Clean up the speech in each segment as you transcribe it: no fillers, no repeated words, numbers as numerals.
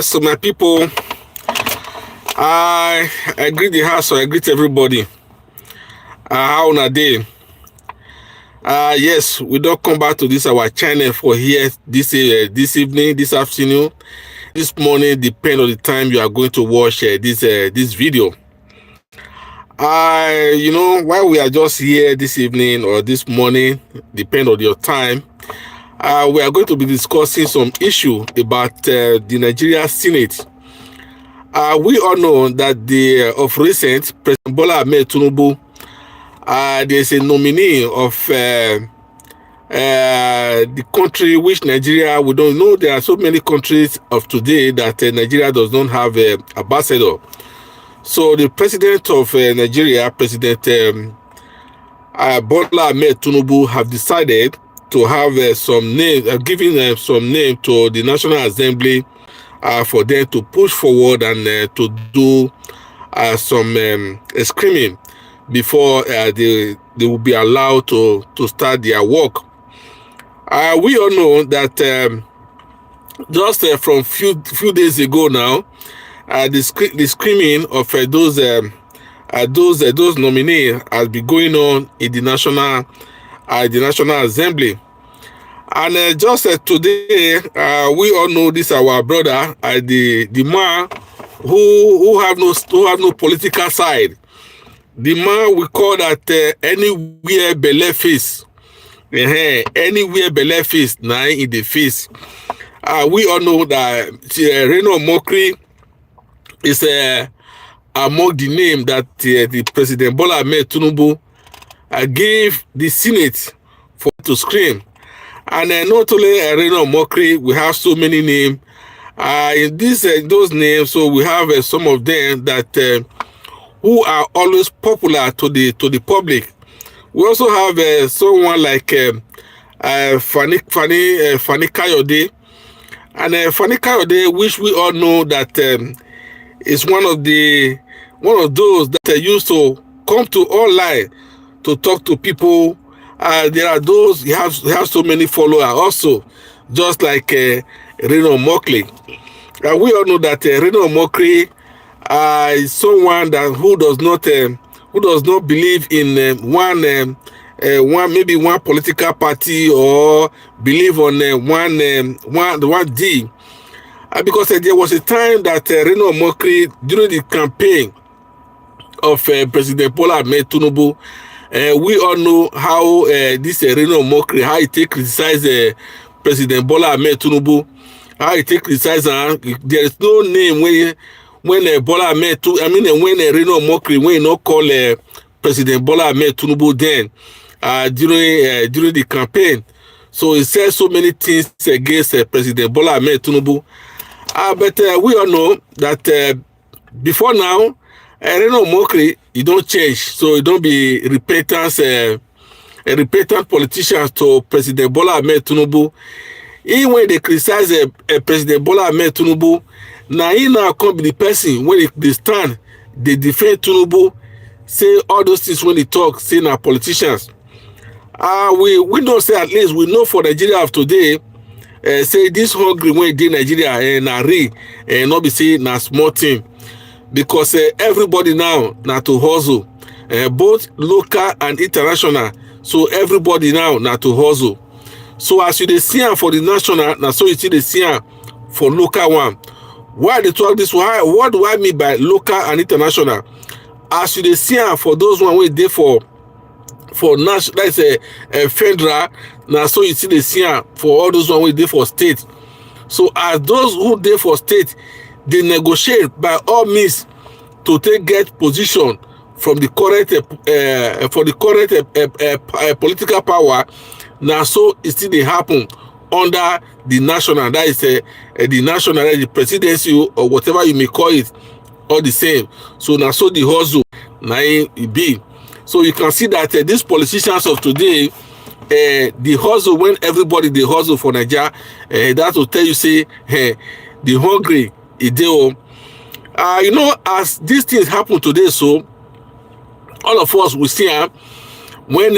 So my people, I greet the house, so I greet everybody. How on a day? Yes, we don't come back to this our channel for here this evening, this afternoon, this morning, depend on the time you are going to watch this video. While we are just here this evening or this morning, depend on your time. We are going to be discussing some issue about the Nigeria Senate. We all know that of recent, President Bola Ahmed Tinubu, there's a nominee of the country which Nigeria, we don't know. There are so many countries of today that Nigeria does not have an ambassador. So the president of Nigeria, President Bola Ahmed Tinubu, have decided to have some name, giving some name to the National Assembly for them to push forward and to do some screening before they will be allowed to start their work. We all know that just from few days ago now, the screening of those nominees has been going on in the National Assembly. And just today, we all know this our brother, the man who have no political side. The man we call that anywhere belle face, anywhere belle face, now in the face. We all know that Reno Mokri is among the name that the President Bola Ahmed Tinubu gave the Senate for to screen. And not only Reno Mokri, we have so many names. In those names, so we have some of them that who are always popular to the public. We also have someone like Fani Kayode, and Fani Kayode, which we all know that is one of those that used to come to online to talk to people. There are those he have so many followers also, just like Reno Mokri. We all know that Reno Mokri is someone that who does not believe in one political party or believe on one D. Because there was a time that Reno Mokri, during the campaign of President Bola Ahmed Tinubu, we all know how this Reno Mokri, how he take criticize President Bola Ahmed Tinubu, how he take criticize her. There is no name when Bola Ahmed Tinubu, when Reno Mokri, when he not call President Bola Ahmed Tinubu then during the campaign. So he said so many things against President Bola Ahmed Tinubu. But we all know that before now, Reno Mokri, he don't change, so he don't be repentant politicians to President Bola Ahmed Tinubu. Even when they criticize President Bola Ahmed Tinubu, now he now come be the person when they stand, they defend Tinubu, say all those things when they talk, say now politicians. We don't say, at least we know for Nigeria of today, say this hungry when they Nigeria and not be saying na small thing. Because everybody now to hustle, both local and international. So everybody now to hustle. So as you see for the national, now so you see the see for local one. Why they talk this? What do I mean by local and international? As you see for those one way there for national, that's a federal. Now so you see the see for all those one way there for state. So as those who there for state, they negotiate by all means to get position from the current political power. Now, so it still they happen under the national, that is the national, the presidency or whatever you may call it, all the same. So now, so the hustle now it be. So you can see that these politicians of today, the hustle when everybody they hustle for Nigeria, that will tell you say, the hungry. As these things happen today, so all of us will see when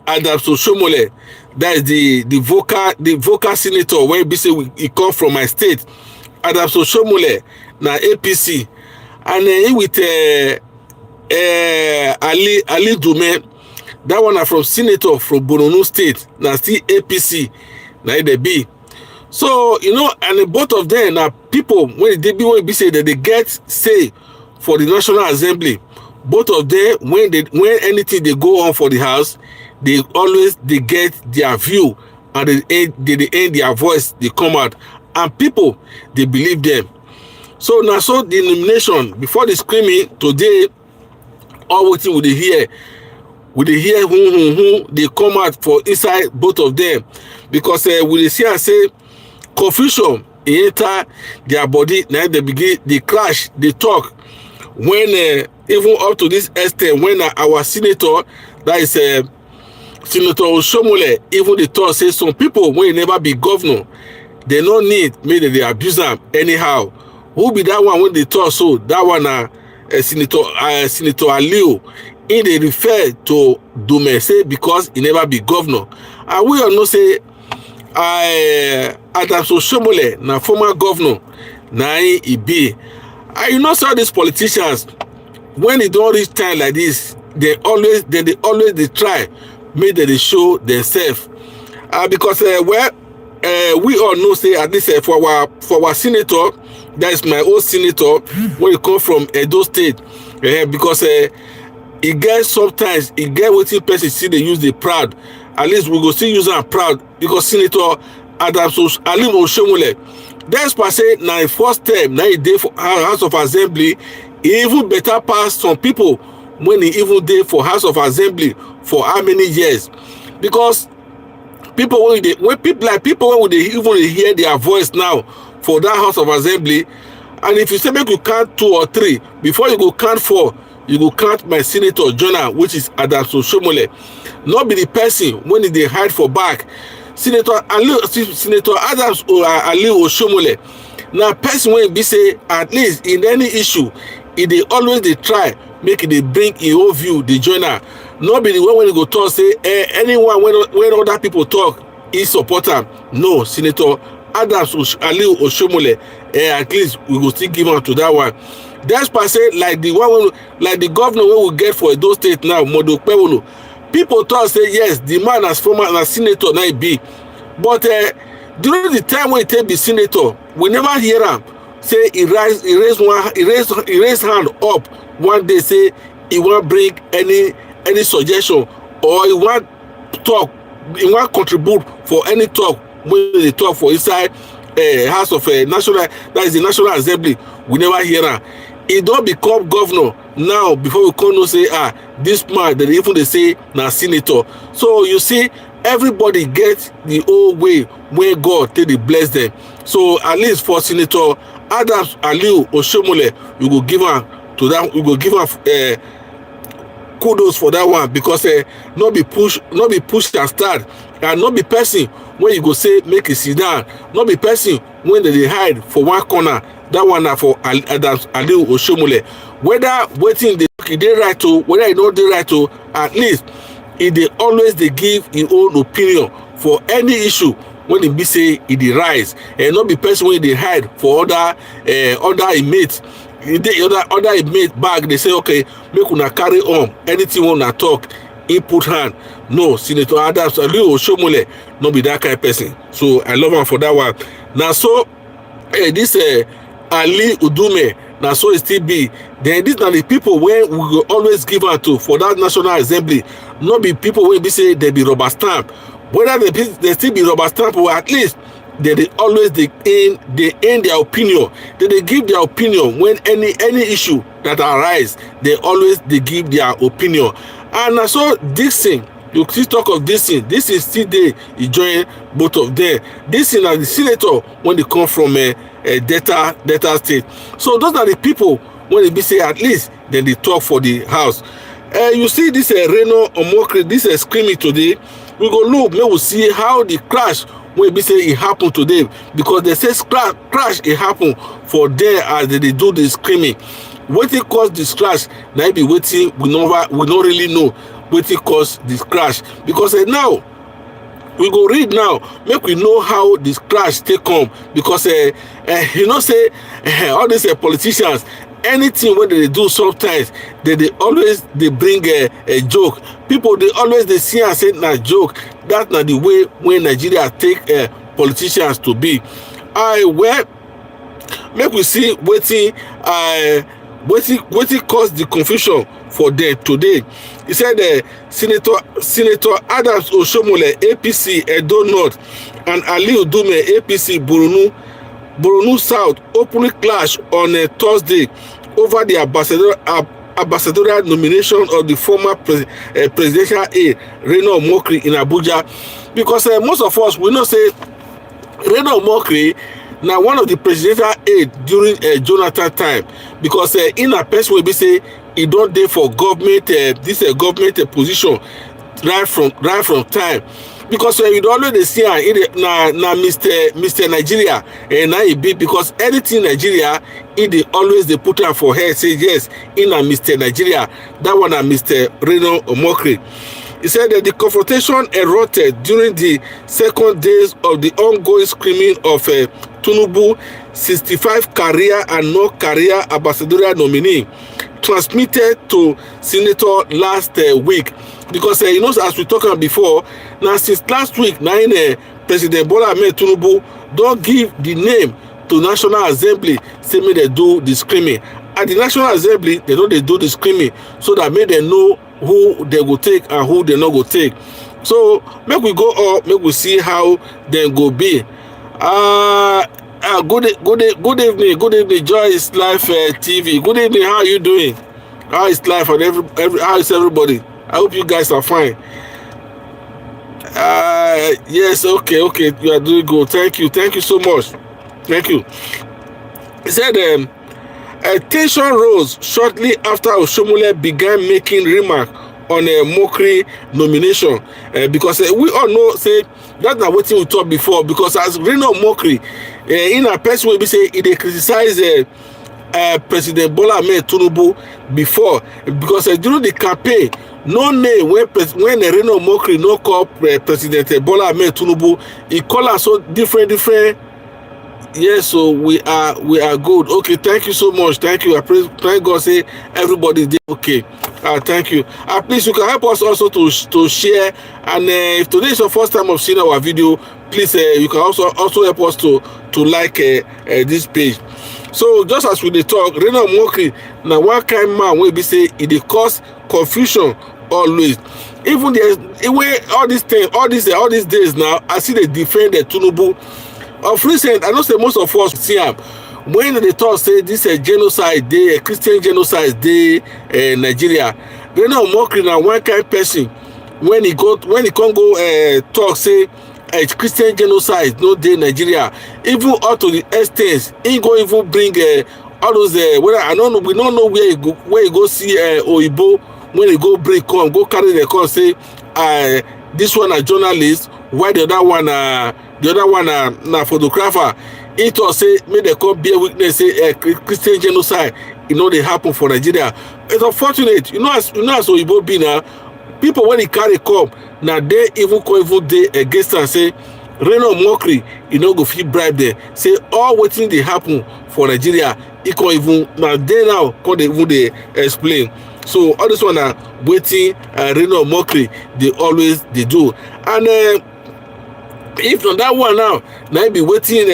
oshiomole, that is the vocal senator, when he say he come from my state, Adams Oshiomole na APC, and he with Ali Ndume, that one na from senator from Borno State, na still APC na they be. So you know, and both of them na people when they be say that they get say for the National Assembly. Both of them when anything they go on for the house, they always they get their view, and they end their voice, they come out, and people they believe them. So now, so the nomination before the screaming today, all waiting with the hear who they come out for inside both of them, because we see and say confusion enter their body. Now they begin, they clash, they talk. When even up to this extent, when our senator, that is Senator Oshiomole, even the talk say some people when never be governor, they no need maybe they abuse them anyhow. Who be that one when they talk so? That one Senator Ali, in they refer to Ndume say because he never be governor. And we all know say Adams Oshiomole na former governor na he be. And you know, so these politicians, when they don't reach time like this, they always try make they show themselves. Because we all know say at least for our senator, that is my old senator, when he come from Edo State, because he get sometimes he get wetin person see they use the proud. At least we go still use am proud, because Senator Adams Ali Oshiomole, that's per se na first term na he dey for House of Assembly, he even better pass some people when he even dey for House of Assembly for how many years, because people when they even hear their voice now for that House of Assembly, and if you say make you count 2 or 3 before you go count 4, you go count my senator journal, which is Adams Oshiomole. Not be the person when they hide for back. Senator Adams Ali Oshiomole, now person when be say at least in any issue, they always they try make it they bring in own view the journal. Not be the one when you go talk say anyone when other people talk he support them. No, Senator Adams Ali Oshiomole, at least we will still give on to that one. That's per se like the one like the governor we will get for Edo State now, Modo Pewolo. People talk say yes, the man as former as senator now be, but during the time when he take be senator, we never hear him say he raise hand up one day say he won't bring any suggestion, or he want talk, he want contribute for any talk when they talk for inside House of National, that is the National Assembly. We never hear him. He don't become governor now before we come no say this man that even they say na senator. So you see, everybody gets the old way where God take the bless them. So at least for Senator Adams Ali Oshiomole, we go give him to that. We go give him kudos for that one, because not be pushed and start, and not be person when you go say make it sit down, not be person when they hide for one corner. That one na for Adams Ali Oshiomole. Whether waiting they right to, whether you know they right to, at least they always they give his own opinion for any issue when they be say they rise, and not be person when they hide for other inmates. Other inmate bag they say okay, make una carry on anything wanna talk, input hand. No, Senator Adams Ali Oshiomole not be that kind of person. So I love him for that one. Now so this Ali Ndume, now so it still be. Then these are the people where we will always give her to for that National Assembly. Not be people where we say they be rubber stamp. Whether they still be rubber stamp, or at least they always they end their opinion. They give their opinion when any issue that arise. They always they give their opinion. And so this thing, you still talk of this thing. This is still there. You join both of them. This thing as the senator when they come from Delta State. So those are the people when they be say at least then they talk for the house. You see this Reno Omokri, this screaming today. We go look, we will see how the crash when we say it happened today, because they say crash it happened for there as they do the screaming. Wetin cause this crash? Now be waiting. We don't really know wetin cause this crash, because now We go read now, make we know how this crash take come, because you know say all these politicians, anything when they do sometimes they always they bring a joke. People they always they see and say na joke. That's not the way when Nigeria take politicians to be. Well, make we see wetin cause the confusion for them today. He said Senator Adams Oshiomole APC Edo North and Ali Ndume APC Borno South openly clash on a Thursday over the ambassadorial nomination of the former presidential aide Reno in Abuja, because most of us we know say Reno now one of the presidential aide during Jonathan time, because in a person will be say he don't dey for government this government position right from time, because you don't always see na Mr. Nigeria and now he be, because anything Nigeria they always they put am for head say yes in a Mr. Nigeria, that one a Mr. Reno Omokri. He said that the confrontation erupted during the second days of the ongoing screening of Tinubu 65 career and non-career ambassadorial nominee transmitted to Senator last week. Because you know, as we talked about before, now since last week, now President Bola Ahmed Tinubu don't give the name to National Assembly, say me they do the screening. At the National Assembly, they do the screening so that may they know who they will take and who they not go take. So make we go up, make we see how they go be. Good evening, Joyce Life TV. Good evening, how are you doing? How is life and how is everybody? I hope you guys are fine. Yes, okay, you are doing good. Thank you so much. Thank you. He said tension rose shortly after Oshiomole began making remarks on a Mokri nomination, because we all know say that's not what we talked before, because as Reno Mokri in a person will be say they criticize President Bola Ahmed Tinubu before, because during the campaign no name when Reno Mokri no call President Bola Ahmed Tinubu, he call us so different. Yes, so we are good. Okay, thank you so much. Thank you. I thank God say everybody did okay. Thank you. Please, you can help us also to share. And if today is your first time of seeing our video, please you can also help us to like this page. So just as we talk, Reno Mokri now one kind man will be say it dey cause confusion always. Even all these days now, I see they defend the Tinubu. Of recent, I know say most of us see him when they talk say this a genocide day, a Christian genocide day, Nigeria. Reno Mokri na one kind person when he can't go talk say Christian genocide no day Nigeria. Even up to the extent he go even bring all those we don't know where he go see Oyibo when he go carry the call say this one a journalist, while the other one na photographer. It was say make they come bear witness say Christian genocide they happen for Nigeria. It's unfortunate, as Oyibo be now, people when he carry come now they even dey against and say Reno Mokri go fit bribe them, say all wetin dey happen for Nigeria, he can't even now they now can't even dey explain. So all this one are waiting Reno Mokri they always they do. And if on that one now be waiting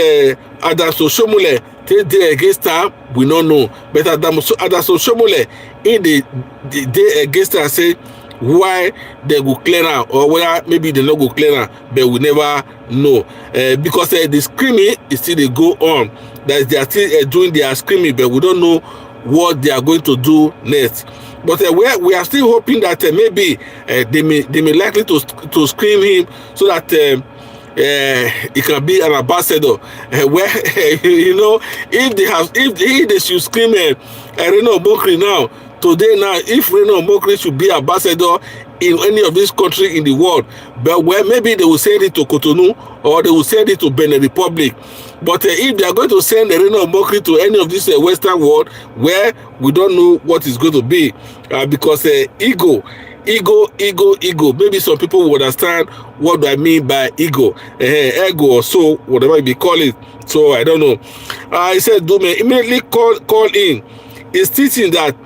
Adams Oshiomole take day against her, we don't know. But Adams Oshiomole in the day against her say why they go clear her, or whether maybe they not go clear her, but we never know. Because the screaming is still they go on. That they are still doing their screaming, but we don't know what they are going to do next. But we are still hoping that maybe they may likely to scream him so that he can be an ambassador. Where if they should scream Reno Mokri now today now, if Reno Mokri should be ambassador in any of these countries in the world, but where maybe they will send it to Cotonou or they will send it to Benin Republic. But if they are going to send Reno Mokri to any of this Western world, where we don't know what is going to be, because ego ego. Maybe some people will understand what do I mean by ego, ego or so, whatever you call it. So I don't know. He said Ndume immediately call in. He's teaching that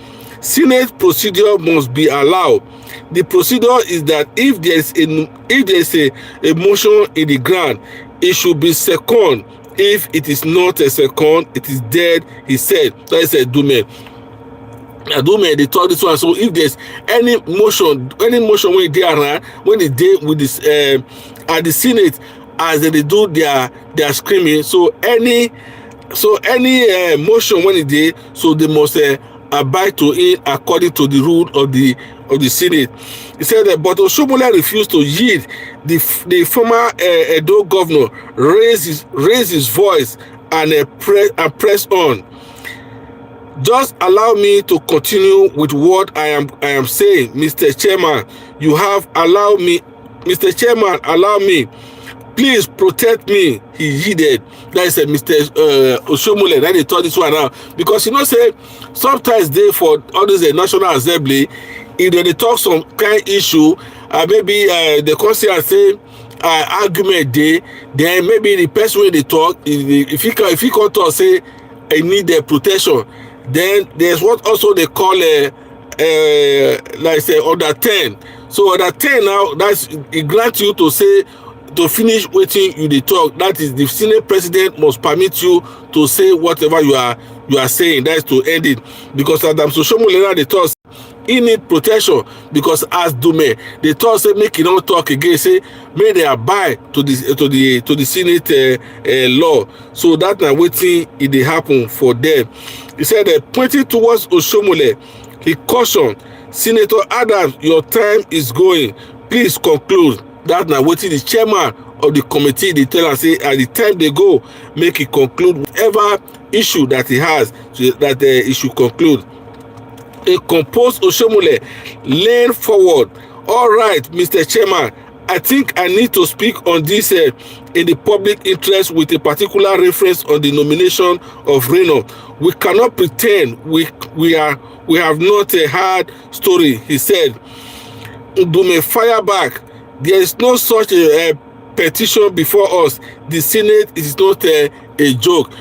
Senate procedure must be allowed. The procedure is that if there's a motion in the ground, it should be second. If it is not a second, it is dead, he said. That is Ndume. Ndume, they told this one. So if there's any motion when they are when they deal with this at the Senate as they do their screaming, so any motion when it did, so they must abide to it according to the rule of the Senate. He said that, but Oshiomole refused to yield. The former Edo governor raised his voice and press on. Just allow me to continue with what I am saying, Mr. Chairman. You have allowed me, Mr. Chairman. Allow me. Please protect me. He yielded. That is Mr. Oshiomole. Then they told this one out because say sometimes they for all this National Assembly, if they talk some kind issue, maybe the constituent say argument day, then maybe the person when they talk, if he can talk say I need the protection. Then there's what also they call like say under 10. So under 10 now, that's it grants you to say to finish waiting you the talk. That is the Senate president must permit you to say whatever you are saying. That is to end it. Because Adam Oshiomole they thought he need protection because as Ndume they thought say make he don't talk again. Say may they abide to the Senate law. So that now waiting it they happen for them. He said pointing towards Oshiomole, he cautioned Senator Adams, your time is going. Please conclude. That now waiting the chairman of the committee, they tell us say at the time they go, make it conclude whatever issue that he has, so that he should conclude. A composed Oshiomole leaned forward. All right, Mr. Chairman, I think I need to speak on this in the public interest with a particular reference on the nomination of Reno. We cannot pretend we have not a hard story, he said. Ndume fire back. There is no such a petition before us. The Senate is not a joke.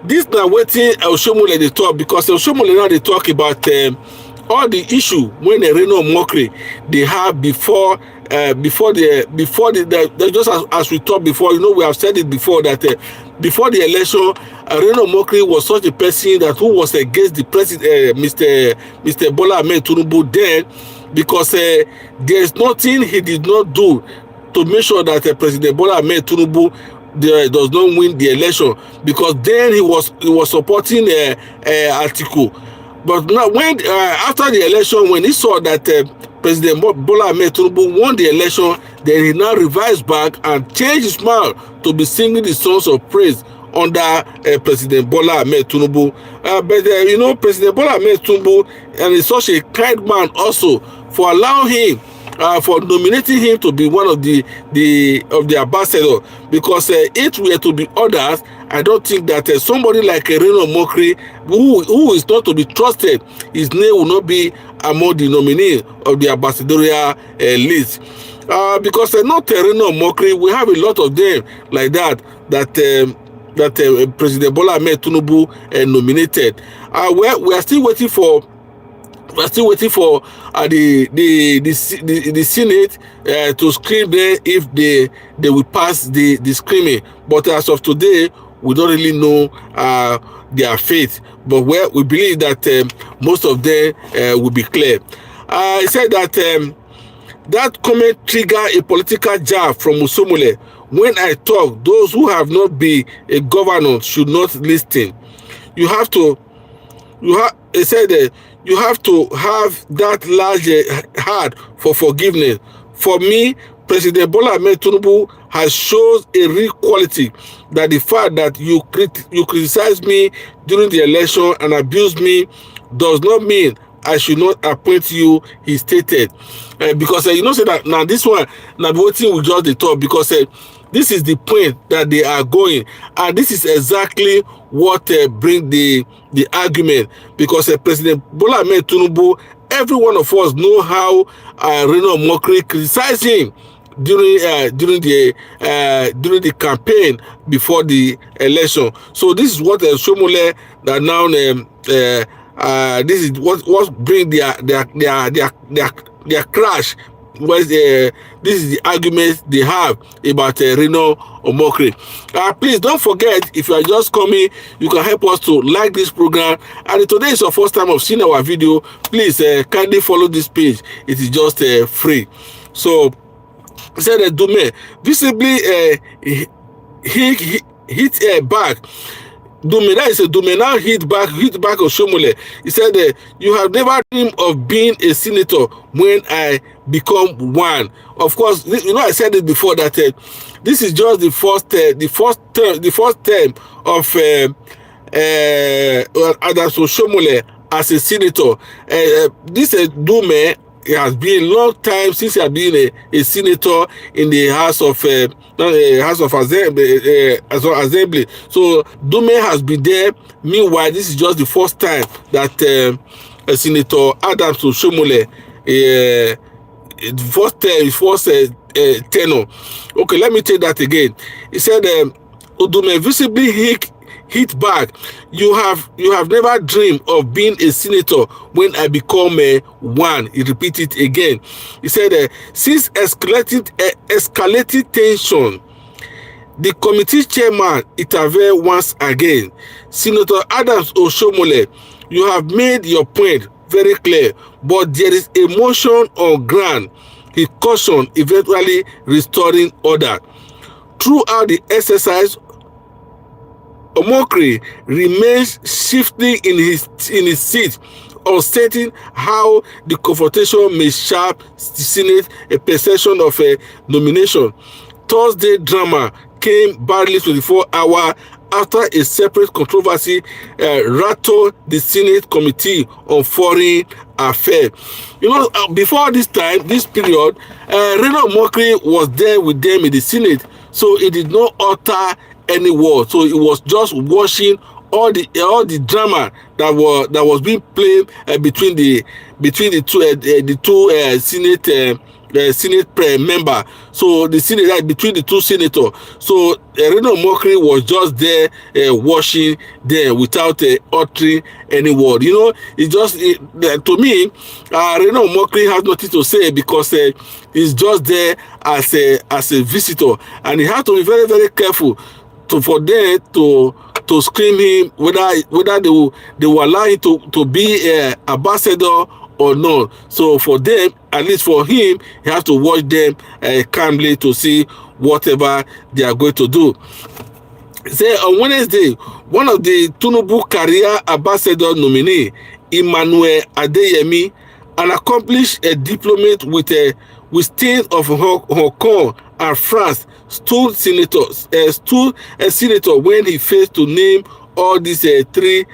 This now waiting Oshiomole they talk because Oshiomole now they talk about all the issue when the Reno mockery they have before the just as we talked before. We have said it before that before the election, Reno mockery was such a person that who was against the president, Mr. Bola Ahmed Tinubu then. Because there is nothing he did not do to make sure that President Bola Ahmed Tinubu does not win the election. Because then he was supporting Atiku. But now when after the election, when he saw that President Bola Ahmed Tinubu won the election, then he now revised back and changed his mind to be singing the songs of praise under President Bola Ahmed Tinubu. But President Bola Ahmed Tinubu and is such a kind man also for allowing him, for nominating him to be one of the ambassador. Because if we are to be others, I don't think that somebody like Reno Mokri, who is not to be trusted, his name will not be among the nominees of the ambassadorial list. Because not Reno Mokri, we have a lot of them like that President Bola Ahmed Tinubu nominated. We are still waiting for. We're still waiting for the Senate to screen there if they will pass the screening. But as of today, we don't really know their fate. But we believe that most of them will be clear. He said that that comment triggered a political jab from Oshiomole. When I talk, those who have not been a governor should not listen. He said that you have to have that large heart for forgiveness. For me, President Bola Ahmed Tinubu has shown a real quality, that the fact that you criticize me during the election and abuse me does not mean I should not appoint you, he stated. Because say that now this one, now voting will just the talk, because this is the point that they are going, and this is exactly what bring the argument. Because President Bola Ahmed Tinubu every one of us know how Reno Omokri criticized him during the campaign before the election. So this is what Oshiomole that now this is what bring their crash. This is the argument they have about Reno Omokri. Please don't forget, if you are just coming, you can help us to like this program. And if today is your first time of seeing our video, please kindly follow this page. It is just free. So, said Ndume visibly hit back. Ndume, that is a Ndume now hit back Oshiomole. He said, you have never dreamed of being a senator when I become one. Of course, you know, I said it before that this is just the first term of Adams Oshiomole as a senator. This Ndume, it has been a long time since he has been a senator in the House of Assembly. So Ndume has been there. Meanwhile, this is just the first time that Senator Adams Oshiomole, first tenure. Okay, let me take that again. He said, Ndume visibly hit back. You have never dreamed of being a senator when I become one. He repeated again. He said, since escalated tension, the committee chairman intervened once again. Senator Adams Oshiomole, you have made your point very clear, but there is a motion on ground. He cautioned, eventually restoring order. Throughout the exercise, Omokri remains shifting in his seat, uncertain how the confrontation may shape the Senate a perception of a nomination. Thursday drama came barely 24 hours after a separate controversy rattled the Senate Committee on Foreign Affairs. You know, before this time, this period, Reno Omokri was there with them in the Senate, so it did not utter any word. So it was just watching all the drama that was being played between the two Senate member. So the Senate between the two senators. So Reno Omokri was just there watching them without uttering any word. You know, it just to me, Reno Omokri has nothing to say because he's just there as a visitor, and he has to be very, very careful for them to screen him whether they will allow him to be ambassador or not. So for them, at least for him, he has to watch them calmly to see whatever they are going to do. Say on Wednesday, one of the Tinubu career ambassador nominee, Emmanuel Adeyemi, an accomplished diplomat with state of Hong Kong and France, stood a senator when he faced to name all these three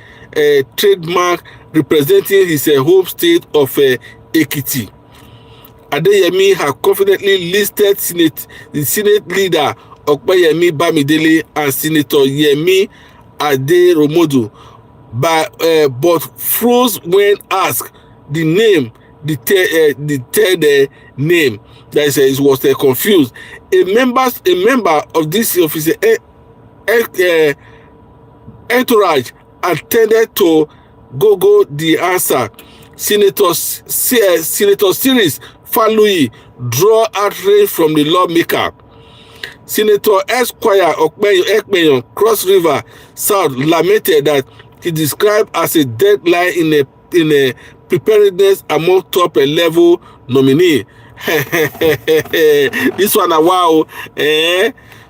trademark representing his home state of Ekiti. Adeyemi had confidently listed the Senate leader Okpeyemi Bamidele and Senator Yemi Aderomodu, but froze when asked the third name. That is, it was confused. A member of this officer entourage attended to Google the answer. Senator Cyrus Faluyi draw outrage from the lawmaker. Senator Esquire Ekpeyon, Cross River South, lamented that he described as a deadline in a preparedness among top level nominee. This one a wow.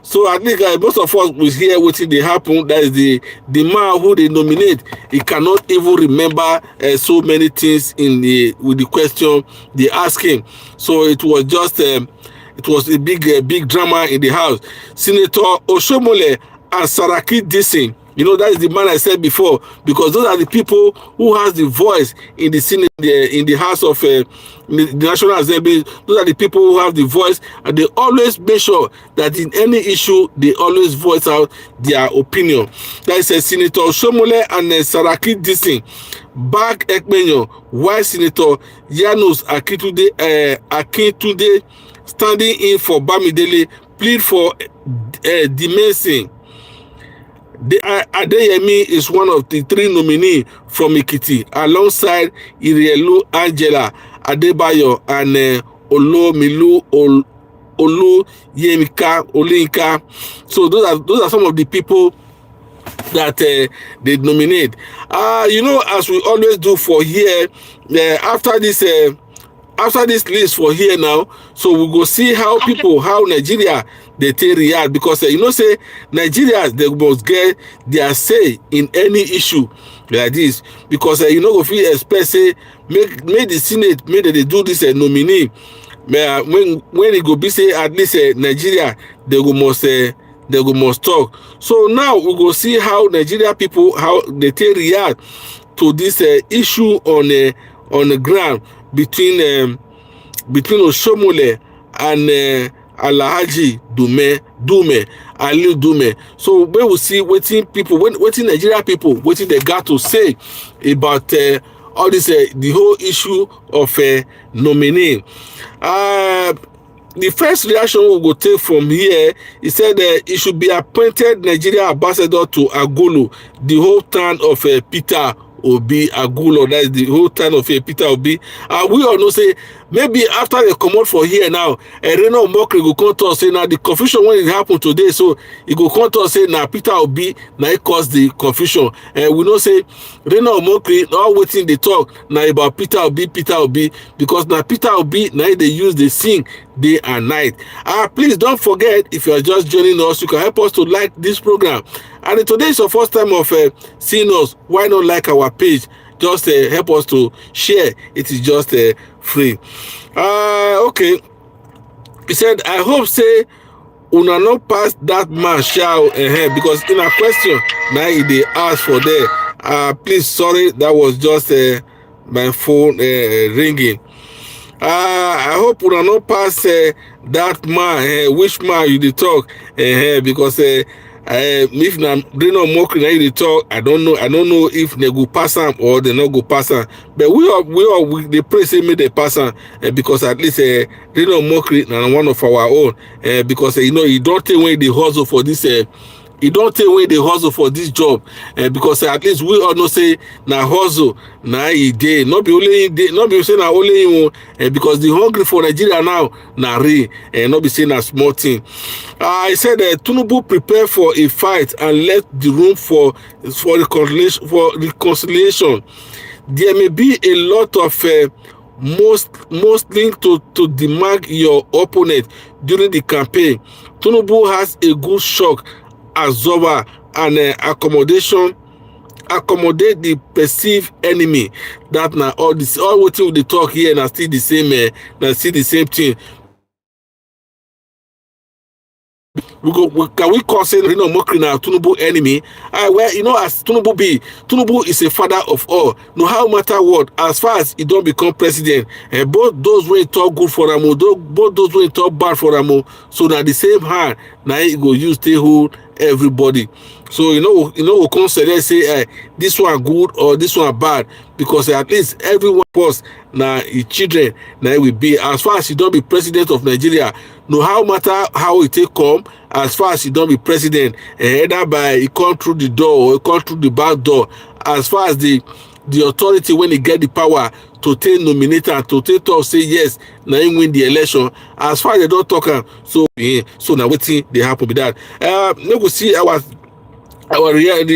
So I think most of us will hear what they happen. That is the man who they nominate. He cannot even remember so many things with the question they ask him. So it was just it was a big drama in the house. Senator Oshiomole and Saraki Dixon You know, that is the man I said before, because those are the people who has the voice in the Senate, in the House of the National Assembly. Those are the people who have the voice, and they always make sure that in any issue, they always voice out their opinion. That is Senator Oshiomole and Saraki Disin back Ekmenyo, while Senator Yanos Akintunde standing in for Bamidele plead for dementing. Adeyemi is one of the 3 nominees from Ekiti, alongside Irielu Angela Adebayo and Olomilu Olayinka. So those are some of the people that they nominate. You know, as we always do for here, after this list for here now, so we go see how Nigeria they take react, because you know, say Nigeria, they must get their say in any issue like this, because you know, if you expect say make the Senate, make they do this nominee, when it go be say at least Nigeria, they go must talk. So now we go see how Nigeria people, how they take react to this issue on the ground between Oshiomole and Alhaji Ali Ndume. So we will see what Nigeria people, what they got to say about all this, the whole issue of nominee. The first reaction we will take from here, he said it should be appointed Nigeria ambassador to Agulu, the whole town of Peter Obi Agulo. That is the whole town of Peter Obi. We all know say maybe after they come out for here now, Reno Mokri go come to us say now the confusion when it happened today, so he go come to us say now Peter Obi now it caused the confusion. We know say Reno Mokri all waiting they talk now about Peter Obi, because now Peter Obi now they use the sing day and night. Please don't forget, if you are just joining us, you can help us to like this program. And today is your first time of seeing us, why not like our page? Just help us to share. It is just free. Okay. He said, I hope say una not pass that man shall because in a question now they ask for there. Please, sorry, that was just my phone ringing. I hope we not pass that man. Which man you dey talk? Because if na Reno Mokri na you dey talk, I don't know if they go pass am or they not go pass am. But we they pray say make they pass am, because at least Reno Mokri na one of our own. Because you know, you don't take away the hustle for this. You don't take away the hustle for this job, because at least we all know say na hustle na e dey, not be only dey, not be say na only him, because the hungry for Nigeria now na real, not be saying a small thing. I said Tinubu prepare for a fight and let the room for reconciliation. There may be a lot of most linked to demand your opponent during the campaign. Tinubu has a good shock absorber and accommodate the perceived enemy. That now all what they talk here and still the same, still the same thing. Can we consider Reno Mokri now Tinubu enemy? Well, you know, as Tinubu is a father of all. No how matter what, as far as he don't become president, both those who talk good for Ramo, both those who talk bad for Ramo, so that the same hand now he go use to hold everybody. So you know we consider say this one good or this one bad, because at least everyone was now his children now will be, as far as he don't be president of Nigeria. No how matter how it take come, as far as he don't be president, either by he come through the door or he come through the back door, as far as the authority when he get the power to take nominate and to take talk say yes now he win the election, as far as they don't talk so now wetin they happen with that. Let me see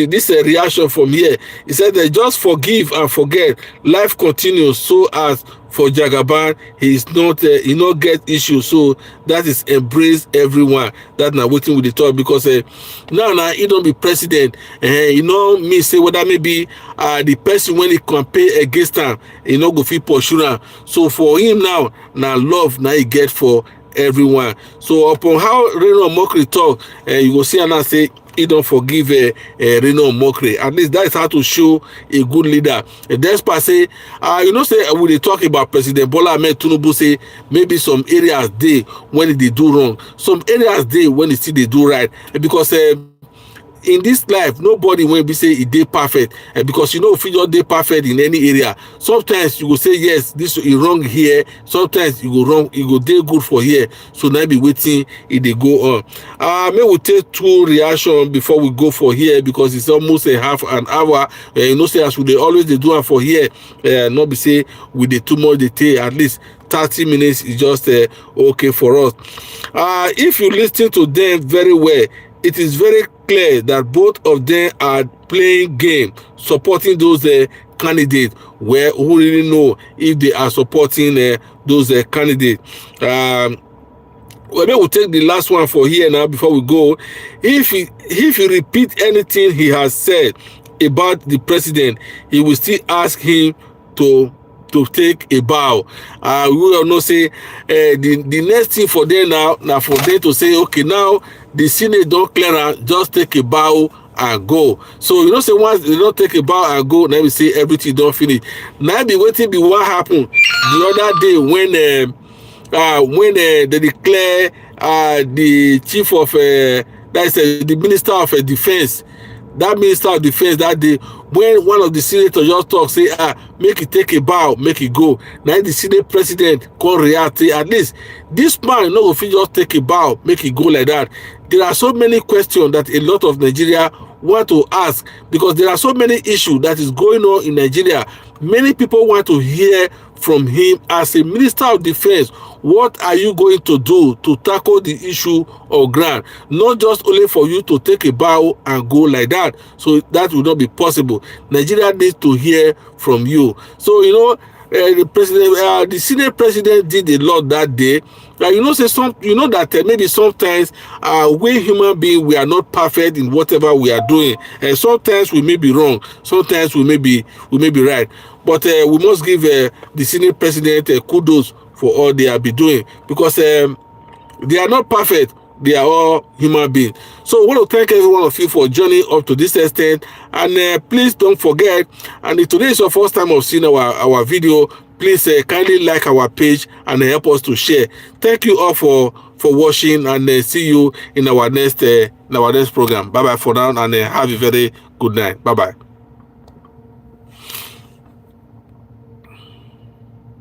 this reaction from here. He said that just forgive and forget, life continues. So as for Jagaban, he not get issues, so that is embrace everyone. That now waiting with the talk, because now he don't be president, you know me say whether maybe the person when he campaign against him, he not go fit pursue am. So for him now love now he get for everyone. So upon how Reno Mokri talk, you go see and say he don't forgive Reno mockery. At least that is how to show a good leader. Despite say, you know, say when they talk about President Bola Ahmed Tinubu, say maybe some areas they when they do wrong, some areas they when they see they do right, because in this life nobody will be say e dey perfect, because you know if you just dey perfect in any area, sometimes you go say yes this is wrong here, sometimes you go wrong, you go dey good for here. So now be waiting if they go on. May we take 2 reaction before we go for here, because it's almost a half an hour. You know, say as we dey always dey do am for here, not be say we dey too much detail. At least 30 minutes is just okay for us. If you listen to them very well, it is very clear that both of them are playing game, supporting those candidates who really know if they are supporting those candidates. Well, we'll take the last one for here now before we go. If he repeat anything he has said about the president, he will still ask him to take a bow. We all know say the next thing for them now for them to say, okay, now the Senate don't clear am, just take a bow and go. So you know, say once they don't take a bow and go, now we say everything don't finish. Now be waiting be what happened the other day when they declare the chief of that's the minister of defense. That minister of defense that day, when one of the senators just talk, say, make it take a bow, make it go. Now the Senate president can react, say, at least this man, no, if he just take a bow, make it go like that. There are so many questions that a lot of Nigeria want to ask, because there are so many issues that is going on in Nigeria. Many people want to hear from him as a minister of defense. What are you going to do to tackle the issue of ground? Not just only for you to take a bow and go like that. So that will not be possible. Nigeria needs to hear from you. So you know, the president, the Senate president did a lot that day. You know, say you know that maybe sometimes we human beings, we are not perfect in whatever we are doing, and sometimes we may be wrong, sometimes we may be right. But we must give the Senate president kudos for all they have been doing, because they are not perfect. They are all human beings. So I want to thank every one of you for joining up to this extent. And please don't forget, and if today is your first time of seeing our video, please kindly like our page and help us to share. Thank you all for watching, and see you in our next program. Bye bye for now, and have a very good night. Bye bye.